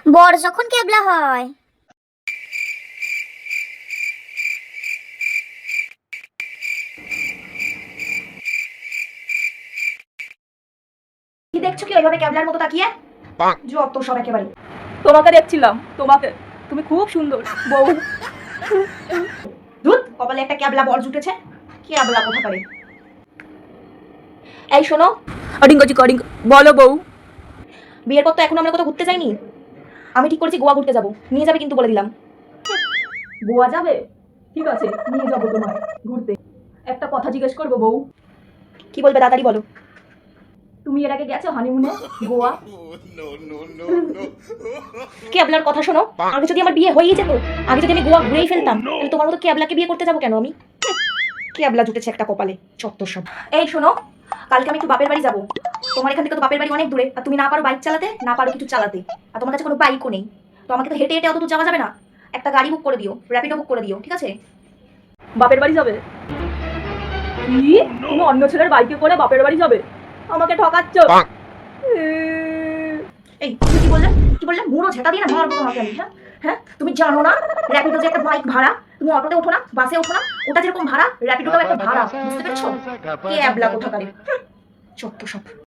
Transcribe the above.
বর যখন ক্যাবলা হয়। কি দেখছো কি ওইভাবে ক্যাবলার মতো তাকিয়ে? যত সব একেবারে। তোমাকে দেখছিলাম, তোমাকে। তুমি খুব সুন্দর বউ। ধুত, কপালে একটা ক্যাবলা বর জুটেছে। ক্যাবলা কোথাকারে। এই শোনো, অডিং বলো বউ। বিয়ের পর তো এখনো আমরা কোথাও ঘুরতে যাইনি। আমি ঠিক করেছি গোয়া ঘুরতে যাবো, নিয়ে যাবে কিন্তু বলে দিলাম। গোয়া যাবে? ঠিক আছে, নিয়ে যাবো তোমায় ঘুরতে। একটা কথা জিজ্ঞেস করবো বউ। কি বলবে তাড়াতাড়ি বলো। তুমি এর আগে গেছো হানিমুনে গোয়া? ক্যাবলার কথা শোনো, আগে যদি আমার বিয়ে হয়েই যেত, আগে যদি আমি গোয়া ঘুরেই ফেলতাম, তাহলে তোমার মতো ক্যাবলাকে বিয়ে করতে যাবো কেন আমি? ক্যাবলা জুটেছে একটা কপালে, চত্বর সব। এই শোনো, কালকে আমি একটু বাপের বাড়ি যাবো। তোমার এখান থেকে তো বাপের বাড়ি অনেক দূরে, আর তুমি না পারো বাইক চালাতে, না পারো কিছু চালাতে, আর তোমার কাছে কোনো বাইকও নেই। তো আমাকে তো হেঁটে হেঁটে অত দূর যাওয়া যাবে না। একটা গাড়ি বুক করে দিও, র্যাপিডো বুক করে দিও, ঠিক আছে? বাপের বাড়ি যাবে? কি? তুমি অন্য ছেলের বাইকে করে বাপের বাড়ি যাবে? আমাকে ঠকাচ্ছ। এই তুমি কি বললে? কি বললে? মুড়ো ঝেঁটা দিয়ে না মারবো তোমাকে আমি। হ্যাঁ হ্যাঁ, তুমি জানো না র্যাপিডো যে একটা বাইক ভাড়া? তুমি অটোতে ওঠো না, বাসে ওঠো না, ওটা যেরকম ভাড়া র্যাপিডোটাও একটা ভাড়া, বুঝতে পেরেছো? কে অ্যাবলা কোথাকারে, চত্ব সব।